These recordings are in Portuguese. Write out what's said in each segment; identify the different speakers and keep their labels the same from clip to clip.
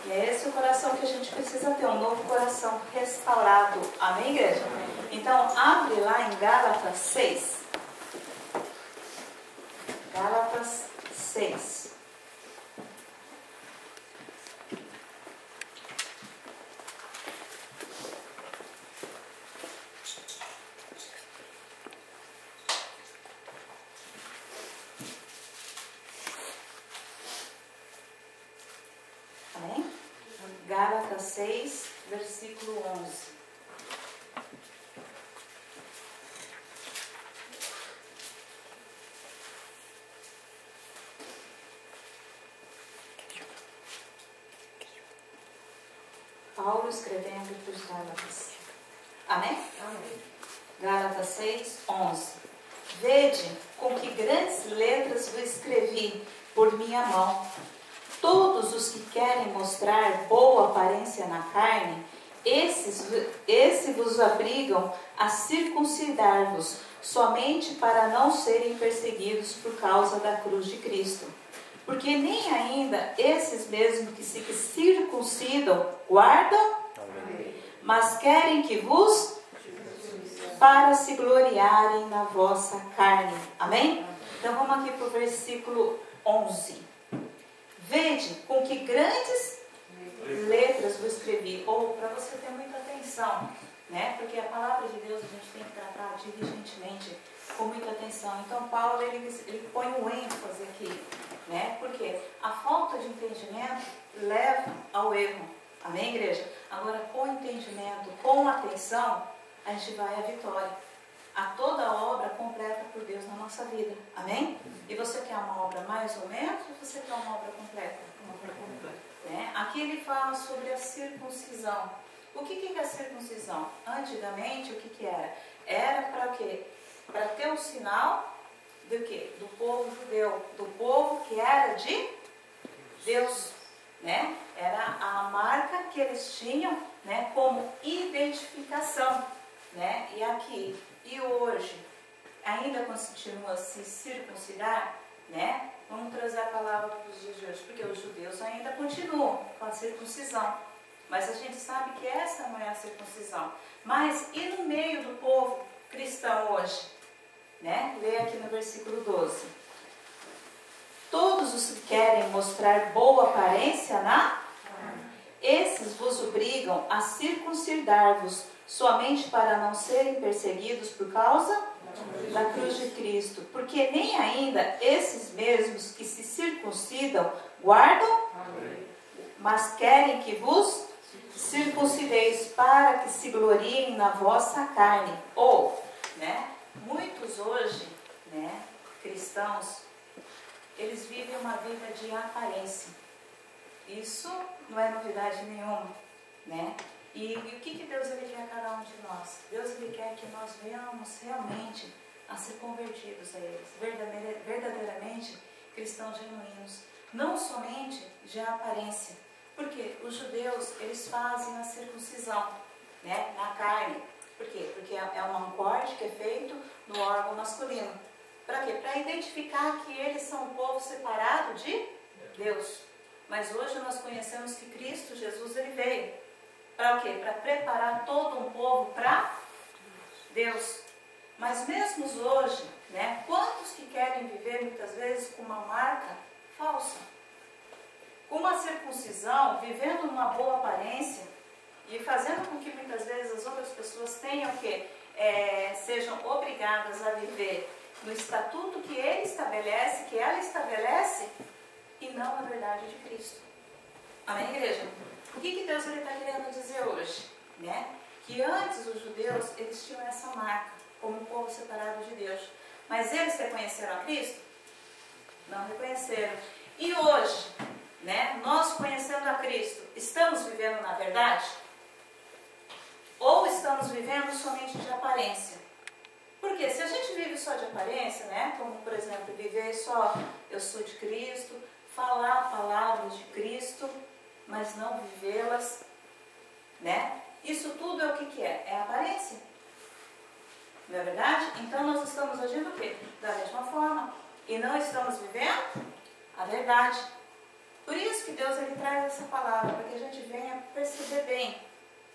Speaker 1: E é esse o coração que a gente precisa ter, um novo coração restaurado. Amém, igreja? Então, abre lá em Gálatas 6. Gálatas 6. Amém? Gálatas 6, versículo 11. Paulo escrevendo para os Gálatas. Amém?
Speaker 2: Amém.
Speaker 1: Gálatas 6, 11. Vede com que grandes letras vos escrevi por minha mão. Todos os que querem mostrar boa aparência na carne, esses vos obrigam a circuncidar-vos, somente para não serem perseguidos por causa da cruz de Cristo. Porque nem ainda esses mesmos que se circuncidam guardam, mas querem que vos para se gloriarem na vossa carne. Amém? Então vamos aqui para o versículo 11. Vede com que grandes letras vos escrevi. Ou para você ter muita atenção, né? Porque a palavra de Deus a gente tem que tratar diligentemente, com muita atenção. Então Paulo ele põe um ênfase aqui, né? Porque a falta de entendimento leva ao erro. Amém, igreja? Agora, com entendimento, com atenção, a gente vai à vitória. A toda obra completa por Deus na nossa vida. Amém? E você quer uma obra mais ou menos ou você quer uma obra completa?
Speaker 2: Uma obra completa.
Speaker 1: Né? Aqui ele fala sobre a circuncisão. O que é a circuncisão? Antigamente, o que era? Era para o quê? Para ter um sinal do quê? Do povo judeu. Do povo que era de Deus. Né? Era a marca que eles tinham, né, como identificação. Né? E aqui, e hoje, ainda continua a se circuncidar, né? Vamos trazer a palavra para os dias de hoje, porque os judeus ainda continuam com a circuncisão. Mas a gente sabe que essa não é a circuncisão. Mas e no meio do povo cristão hoje? Né? Lê aqui no versículo 12. Todos os que querem mostrar boa aparência esses vos obrigam a circuncidar-vos, somente para não serem perseguidos por causa da cruz de Cristo. Porque nem ainda esses mesmos que se circuncidam guardam, mas querem que vos circuncideis para que se gloriem na vossa carne. Ou, né, muitos hoje, né, cristãos, eles vivem uma vida de aparência. Isso não é novidade nenhuma, né? E o que Deus ele quer a cada um de nós? Deus ele quer que nós venhamos realmente a ser convertidos a eles, verdadeiramente cristãos genuínos, não somente de aparência, porque os judeus eles fazem a circuncisão, né, na carne. Por quê? Porque é um corte que é feito no órgão masculino. Para quê? Para identificar que eles são um povo separado de Deus. Mas hoje nós conhecemos que Cristo Jesus ele veio para o quê? Para preparar todo um povo para Deus. Mas mesmo hoje, né, quantos que querem viver muitas vezes com uma marca falsa? Com uma circuncisão, vivendo uma boa aparência e fazendo com que muitas vezes as outras pessoas tenham que sejam obrigadas a viver no estatuto que ele estabelece, que ela estabelece, e não a verdade de Cristo. Amém, igreja? O que Deus está querendo dizer hoje? Né? Que antes os judeus, eles tinham essa marca, como um povo separado de Deus. Mas eles reconheceram a Cristo? Não reconheceram. E hoje, né, nós conhecendo a Cristo, estamos vivendo na verdade? Ou estamos vivendo somente de aparência? Porque se a gente vive só de aparência, né, como por exemplo, viver só eu sou de Cristo, falar palavras de Cristo, mas não vivê-las, né? Isso tudo é o que é? É aparência. Não é verdade? Então nós estamos agindo o quê? Da mesma forma. E não estamos vivendo a verdade. Por isso que Deus ele traz essa palavra, para que a gente venha perceber bem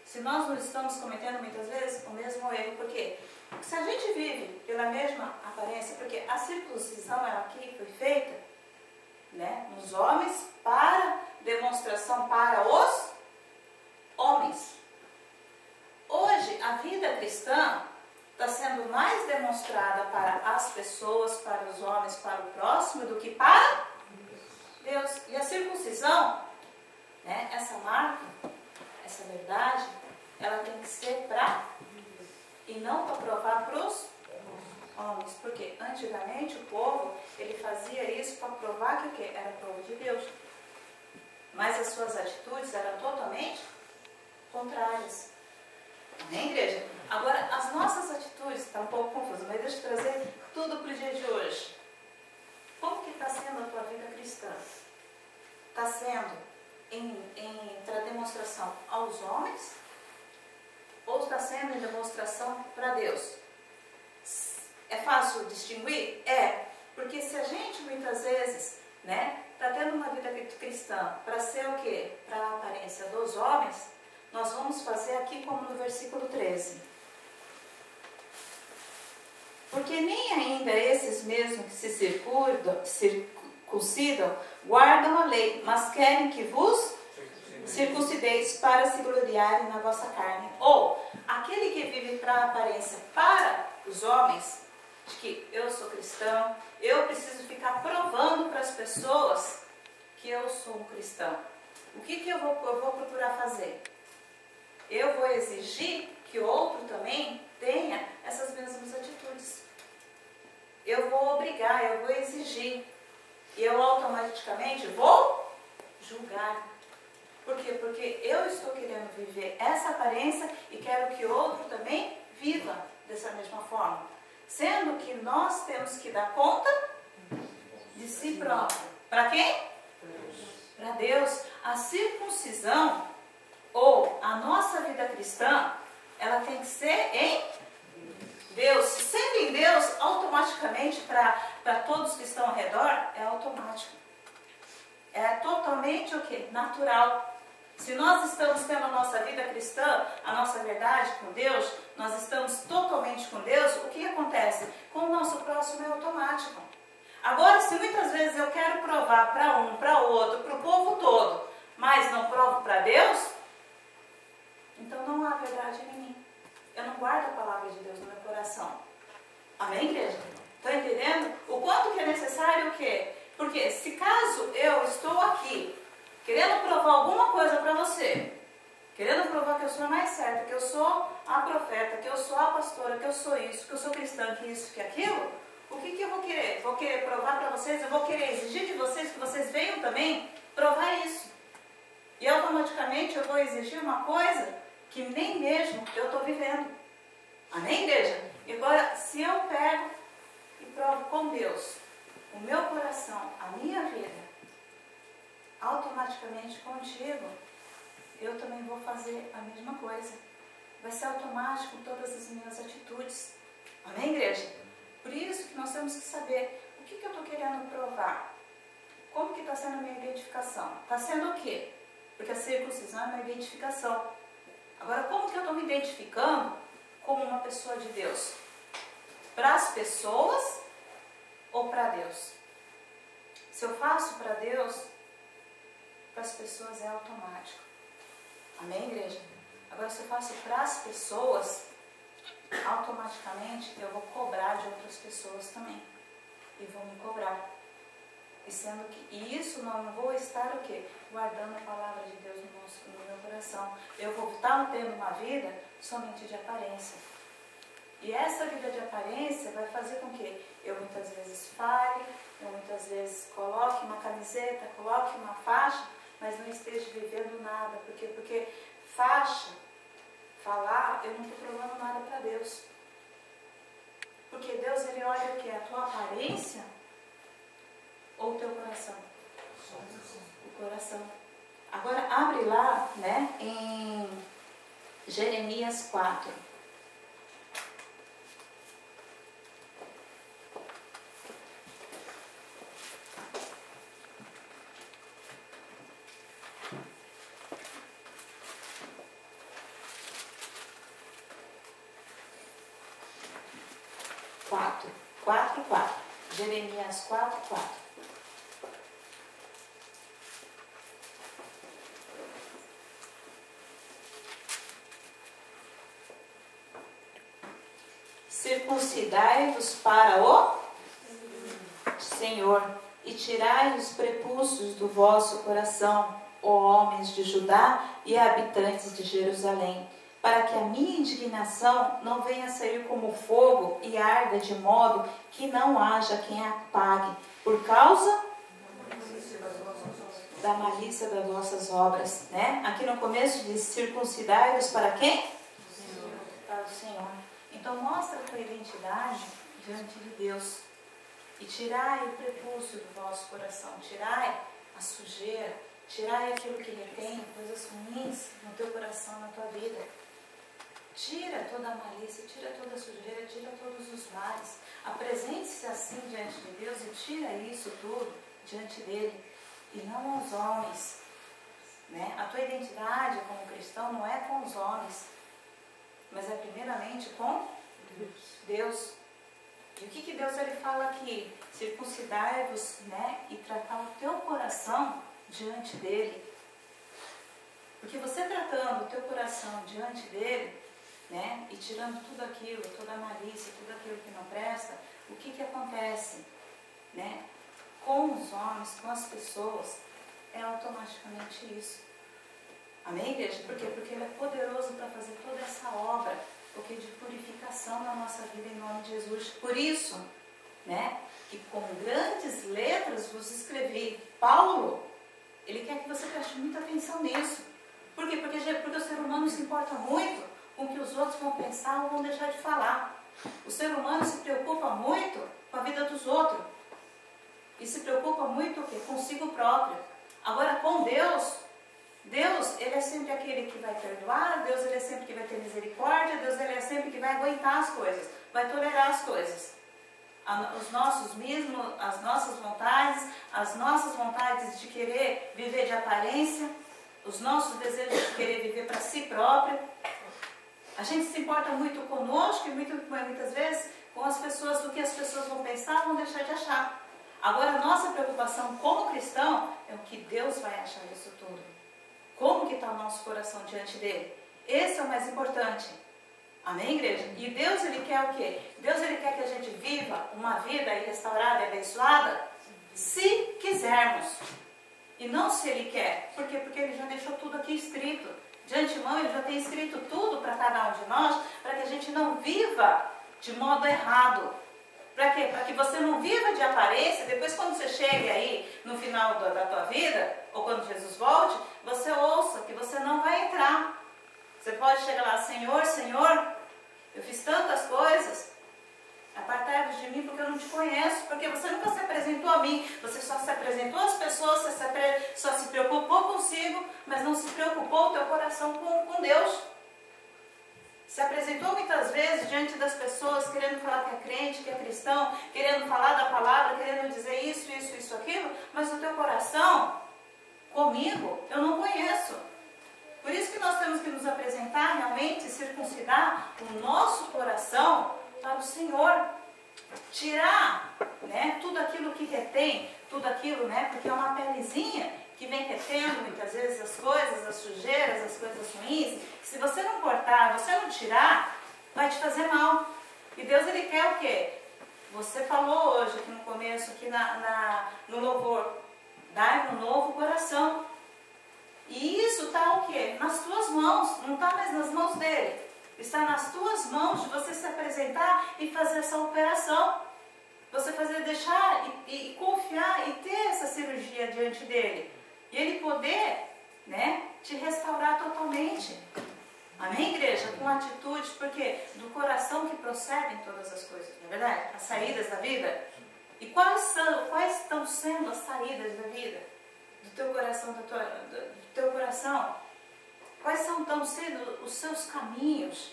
Speaker 1: se nós não estamos cometendo muitas vezes o mesmo erro. Por quê? Porque se a gente vive pela mesma aparência, porque a circuncisão ela aqui foi feita, né, nos homens para demonstração para os homens. Hoje a vida cristã está sendo mais demonstrada para as pessoas, para os homens, para o próximo, do que para Deus. E a circuncisão, né, essa marca, essa verdade, ela tem que ser para e não para provar para os homens. Porque antigamente o povo, ele fazia isso para provar que o quê? Era povo de Deus. Mas as suas atitudes eram totalmente contrárias. Amém, igreja? Agora, as nossas atitudes, está um pouco confuso, mas deixa eu trazer tudo para o dia de hoje. Como que está sendo a tua vida cristã? Está sendo para demonstração aos homens? Ou está sendo em demonstração para Deus? É fácil distinguir? É, porque se a gente muitas vezes, né, está tendo uma vida cristã para ser o quê? Para a aparência dos homens, nós vamos fazer aqui como no versículo 13. Porque nem ainda esses mesmos que se circuncidam guardam a lei, mas querem que vos circuncideis para se gloriarem na vossa carne. Ou, aquele que vive para a aparência para os homens, de que eu sou cristão, eu preciso ficar provando para as pessoas que eu sou um cristão. O que eu vou procurar fazer? Eu vou exigir que o outro também tenha essas mesmas atitudes. Eu vou obrigar, eu vou exigir. E eu automaticamente vou julgar. Por quê? Porque eu estou querendo viver essa aparência e quero que o outro também viva dessa mesma forma. Sendo que nós temos que dar conta de si próprio. Para quem? Para Deus. A circuncisão ou a nossa vida cristã, ela tem que ser em Deus. Sendo em Deus, automaticamente para todos que estão ao redor, é automático. É totalmente o quê? Natural. Se nós estamos tendo a nossa vida cristã, a nossa verdade com Deus, nós estamos totalmente com Deus, o que acontece? Com o nosso próximo é automático. Agora, se muitas vezes eu quero provar para um, para outro, para o povo todo, mas não provo para Deus, então não há verdade em mim. Eu não guardo a palavra de Deus no meu coração. Amém, igreja? Estão entendendo? O quanto que é necessário o quê? Porque se caso eu estou aqui, querendo provar alguma coisa para você, querendo provar que eu sou a mais certa, que eu sou a profeta, que eu sou a pastora, que eu sou isso, que eu sou cristã, que isso, que aquilo, o que eu vou querer? Vou querer provar para vocês, eu vou querer exigir de vocês que vocês venham também provar isso. E automaticamente eu vou exigir uma coisa que nem mesmo eu estou vivendo. Amém, igreja? E agora, se eu pego e provo com Deus o meu coração, a minha vida, automaticamente contigo, eu também vou fazer a mesma coisa. Vai ser automático todas as minhas atitudes. Amém, igreja? Por isso que nós temos que saber o que eu estou querendo provar. Como que está sendo a minha identificação? Está sendo o quê? Porque a circuncisão é uma identificação. Agora, como que eu estou me identificando como uma pessoa de Deus? Para as pessoas ou para Deus? Se eu faço para Deus, para as pessoas é automático. Amém, igreja? Agora, se eu faço para as pessoas, automaticamente eu vou cobrar de outras pessoas também. E vou me cobrar. E isso não vou estar o quê? Guardando a palavra de Deus no meu coração. Eu vou estar tendo uma vida somente de aparência. E essa vida de aparência vai fazer com que eu muitas vezes fale, eu muitas vezes coloque uma camiseta, coloque uma faixa, mas não esteja vivendo nada. Por quê? Porque faixa, falar, eu não estou provando nada para Deus. Porque Deus, Ele olha o quê? A tua aparência ou o teu coração? O coração. Agora, abre lá, né, em Jeremias 4. 4:4. Jeremias 4:4. Circuncidai-vos para o Senhor, e tirai os prepúcios do vosso coração, ó homens de Judá e habitantes de Jerusalém, para que a minha indignação não venha a sair como fogo e arda de modo que não haja quem a apague, por causa da malícia das vossas obras, né? Aqui no começo diz: circuncidai-vos para quem? Para o Senhor. Então mostra a tua identidade diante de Deus. E tirai o prepúcio do vosso coração, tirai a sujeira, tirai aquilo que retém, coisas ruins no teu coração, na tua vida. Tira toda a malícia, tira toda a sujeira, tira todos os males. Apresente-se assim diante de Deus e tira isso tudo diante dele, e não aos homens, né? A tua identidade como cristão não é com os homens, mas é primeiramente com Deus. E o que Deus ele fala aqui? Circuncidai-vos, né? E tratar o teu coração diante dele. Porque você tratando o teu coração diante dele, né? E tirando tudo aquilo, toda a malícia, tudo aquilo que não presta, o que acontece, né? Com os homens, com as pessoas, é automaticamente isso. Amém, igreja? Por quê? Porque ele é poderoso para fazer toda essa obra, porque de purificação na nossa vida, em nome de Jesus. Por isso, né, que com grandes letras vos escrevi. Paulo, ele quer que você preste muita atenção nisso. Por quê? Porque o ser humano se importa muito com o que os outros vão pensar ou vão deixar de falar. O ser humano se preocupa muito com a vida dos outros. E se preocupa muito o quê? Consigo próprio. Agora, com Deus, ele é sempre aquele que vai perdoar, Deus, ele é sempre que vai ter misericórdia, Deus, ele é sempre que vai aguentar as coisas, vai tolerar as coisas. Os nossos mesmos, as nossas vontades de querer viver de aparência, os nossos desejos de querer viver para si próprio. A gente se importa muito conosco e muitas vezes com as pessoas, do que as pessoas vão pensar, vão deixar de achar. Agora, a nossa preocupação como cristão é o que Deus vai achar disso tudo. Como que está o nosso coração diante dele? Esse é o mais importante. Amém, igreja? E Deus, ele quer o quê? Deus, ele quer que a gente viva uma vida restaurada e abençoada, se quisermos. E não se ele quer. Por quê? Porque ele já deixou tudo aqui escrito. De antemão, ele já tem escrito tudo para cada um de nós, para que a gente não viva de modo errado. Para quê? Para que você não viva de aparência. Depois, quando você chegue aí no final da tua vida, ou quando Jesus volte, você ouça que você não vai entrar. Você pode chegar lá: Senhor, Senhor, eu fiz tantas coisas, apartai-vos de mim porque eu não te conheço. Porque você nunca se apresentou a mim, você só se apresentou às pessoas, você só se preocupou consigo, mas não se preocupou o teu coração com Deus. Se apresentou muitas vezes diante das pessoas, querendo falar que é crente, que é cristão, querendo falar da palavra, querendo dizer isso, aquilo, mas o teu coração, comigo, eu não conheço. Por isso que nós temos que nos apresentar realmente, circuncidar o nosso coração para o Senhor. Tirar, né, tudo aquilo que retém, tudo aquilo, né, porque é uma pelezinha que vem retendo muitas vezes as coisas, as sujeiras, as coisas ruins. Se você não cortar, você não tirar, vai te fazer mal. E Deus, ele quer o quê? Você falou hoje aqui no começo, aqui no louvor, dai-me um novo coração. E isso está o quê? Nas tuas mãos, não está mais nas mãos dele. Está nas tuas mãos de você se apresentar e fazer essa operação. Você deixar e confiar e ter essa cirurgia diante dele. E ele poder, né, te restaurar totalmente. Amém, igreja? Com atitude, porque do coração que procedem todas as coisas, não é verdade? As saídas da vida. E quais estão sendo as saídas da vida? Do teu coração, do teu coração? Quais estão sendo os seus caminhos?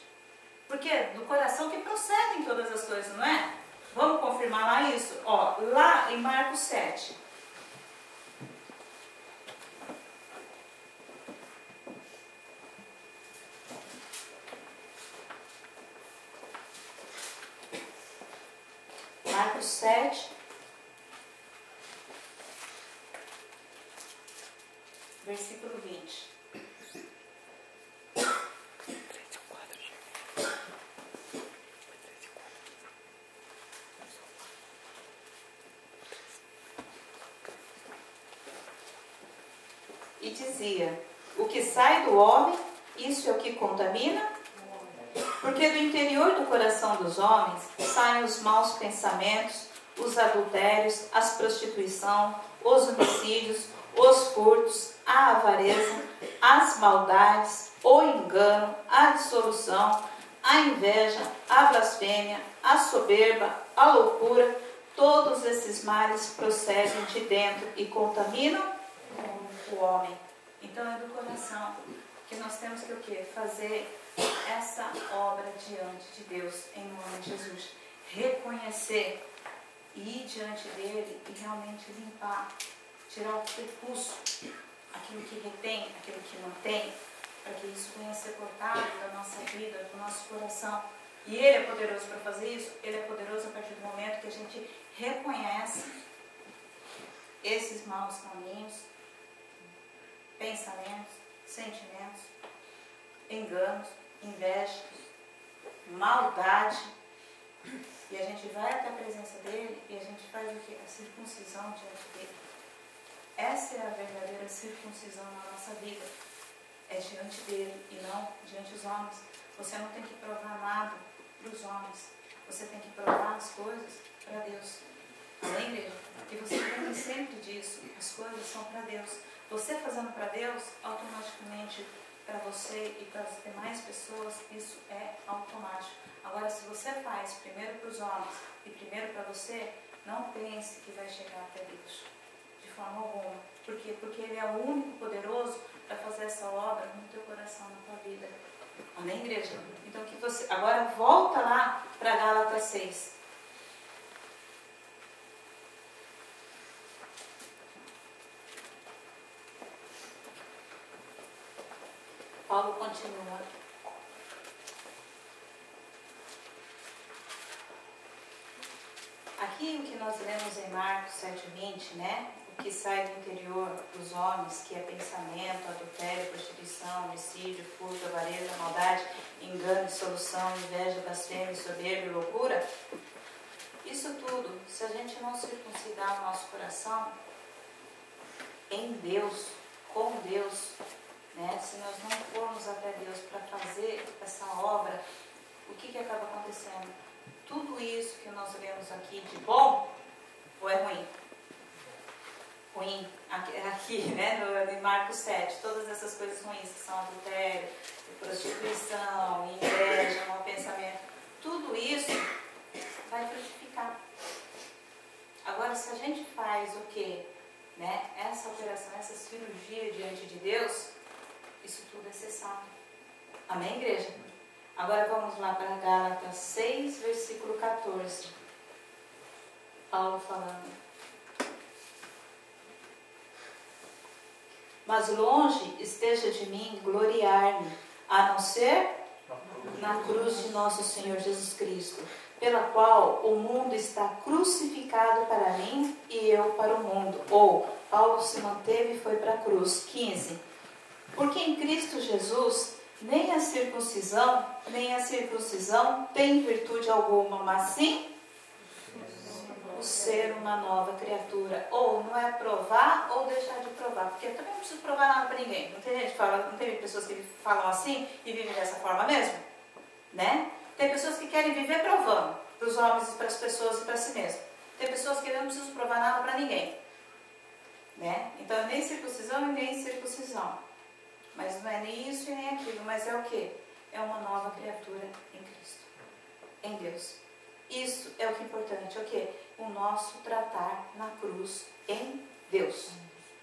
Speaker 1: Porque do coração que procedem todas as coisas, não é? Vamos confirmar lá isso? Ó, lá em Marcos 7. Marcos Marcos 7, versículo 20. E dizia: o que sai do homem, isso é o que contamina, porque do interior do coração dos homens saem os maus pensamentos, os adultérios, as prostituição, os homicídios, os furtos, a avareza, as maldades, o engano, a dissolução, a inveja, a blasfêmia, a soberba, a loucura. Todos esses males procedem de dentro e contaminam o homem. Então é do coração que nós temos que o quê? Fazer essa obra diante de Deus, em nome de Jesus. Reconhecer e ir diante dele e realmente limpar, tirar o prepúcio, aquilo que retém, aquilo que não tem, para que isso venha a ser cortado da nossa vida, do nosso coração. E ele é poderoso para fazer isso. Ele é poderoso a partir do momento que a gente reconhece esses maus caminhos, pensamentos, sentimentos, enganos, inveja, maldade, e a gente vai até a presença dele e a gente faz o que? A circuncisão diante dele. Essa é a verdadeira circuncisão na nossa vida, é diante dele e não diante dos homens. Você não tem que provar nada para os homens, você tem que provar as coisas para Deus. Amém, igreja? E você lembre sempre disso, as coisas são para Deus. Você fazendo para Deus, automaticamente para você e para as demais pessoas, isso é automático. Agora, se você faz primeiro para os homens e primeiro para você, não pense que vai chegar até Deus, de forma alguma. Por quê? Porque Ele é o único poderoso para fazer essa obra no teu coração, na tua vida. Amém, igreja? Então, que você agora volta lá para Gálatas 6. Paulo continua. Aqui o que nós lemos em Marcos 7,20, né? O que sai do interior dos homens, que é pensamento, adultério, prostituição, homicídio, furto, avareza, maldade, engano, dissolução, inveja, blasfêmia, soberba e loucura. Isso tudo, se a gente não circuncidar o nosso coração em Deus, com Deus, né? Se nós não formos até Deus para fazer essa obra, o que acaba acontecendo? Tudo isso que nós lemos aqui de bom, ou é ruim? Ruim, aqui, né, em Marcos 7, todas essas coisas ruins que são adultério, prostituição, inveja, mau pensamento, tudo isso vai frutificar. Agora, se a gente faz o quê? Né? Essa operação, essa cirurgia diante de Deus, isso tudo é cessado. Amém, igreja? Agora vamos lá para Gálatas 6, versículo 14. Paulo falando. Mas longe esteja de mim gloriar-me, a não ser na cruz de nosso Senhor Jesus Cristo, pela qual o mundo está crucificado para mim e eu para o mundo. Ou, Paulo se manteve e foi para a cruz. 15. Porque em Cristo Jesus, nem a circuncisão tem virtude alguma, mas sim o ser uma nova criatura. Ou não é provar ou deixar de provar, porque eu também não preciso provar nada para ninguém. Não tem gente que fala, não tem pessoas que falam assim e vivem dessa forma mesmo, né? Tem pessoas que querem viver provando para os homens, para as pessoas e para si mesmo. Tem pessoas que não precisam provar nada para ninguém, né? Então nem circuncisão e nem circuncisão. Mas não é nem isso e nem aquilo, mas é o quê? É uma nova criatura em Cristo, em Deus. Isso é o que é importante, é o quê? O nosso tratar na cruz em Deus.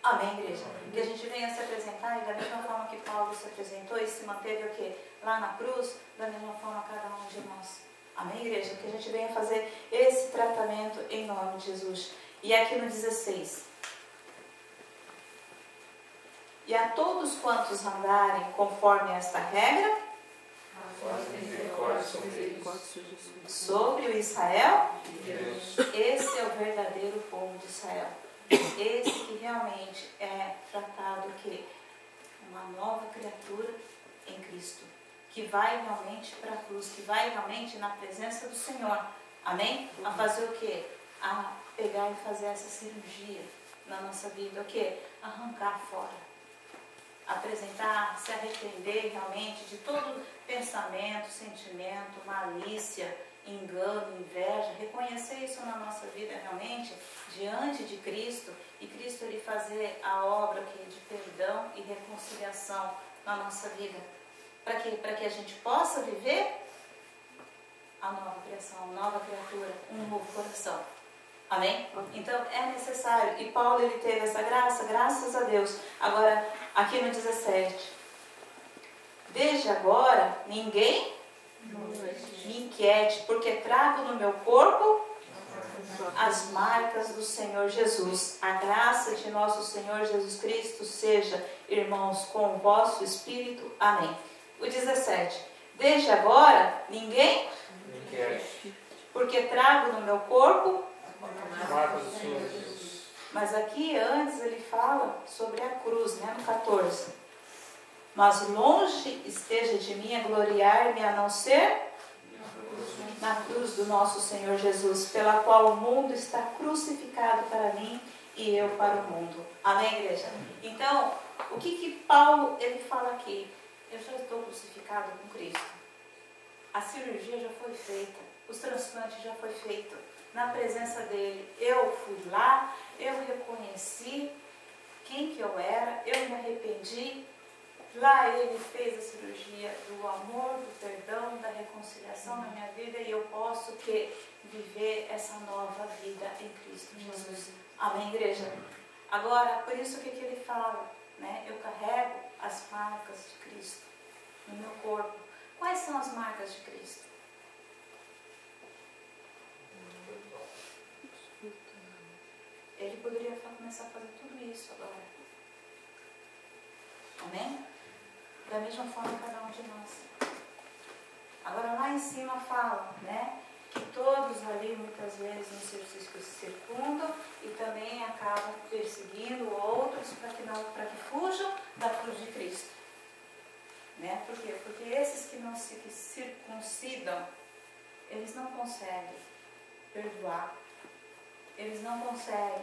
Speaker 1: Amém, igreja? Que a gente venha se apresentar e da mesma forma que Paulo se apresentou e se manteve o quê? Lá na cruz, da mesma forma cada um de nós. Amém, igreja? Que a gente venha fazer esse tratamento em nome de Jesus. E aqui no 16. E a todos quantos andarem conforme esta regra, sobre o Israel. Esse é o verdadeiro povo de Israel. Esse que realmente é tratado que uma nova criatura em Cristo, que vai realmente para a cruz, que vai realmente na presença do Senhor. Amém? A fazer o quê? A pegar e fazer essa cirurgia na nossa vida. O quê? Arrancar fora. Apresentar, se arrepender realmente de todo pensamento, sentimento, malícia, engano, inveja, reconhecer isso na nossa vida realmente diante de Cristo, e Cristo ele fazer a obra aqui de perdão e reconciliação na nossa vida. Para quê? Para que a gente possa viver a nova criação, a nova criatura, um novo coração. Amém? Então é necessário, e Paulo ele teve essa graça, graças a Deus. Agora, aqui no 17, desde agora ninguém me inquiete, porque trago no meu corpo as marcas do Senhor Jesus. A graça de nosso Senhor Jesus Cristo seja, irmãos, com o vosso espírito. Amém. O 17, desde agora ninguém me inquiete, porque trago no meu corpo as marcas do Senhor Jesus. Mas aqui antes ele fala sobre a cruz, né, no 14. Mas longe esteja de mim a gloriar-me, a não ser na cruz do nosso Senhor Jesus, pela qual o mundo está crucificado para mim e eu para o mundo. Amém, igreja? Então, o que Paulo ele fala aqui? Eu já estou crucificado com Cristo. A cirurgia já foi feita, os transplantes já foi feito. Na presença dele, eu fui lá, eu reconheci quem que eu era, eu me arrependi. Lá ele fez a cirurgia do amor, do perdão, da reconciliação na minha vida, e eu posso viver essa nova vida em Cristo Jesus. Amém, igreja? Agora, por isso que ele fala, né? Eu carrego as marcas de Cristo no meu corpo. Quais são as marcas de Cristo? Ele poderia começar a fazer tudo isso agora. Amém? Da mesma forma cada um de nós. Agora lá em cima fala, né, que todos ali muitas vezes nos circundam e também acabam perseguindo outros para que fujam da cruz de Cristo. Né? Por quê? Porque esses que não se circuncidam, eles não conseguem perdoar, eles não conseguem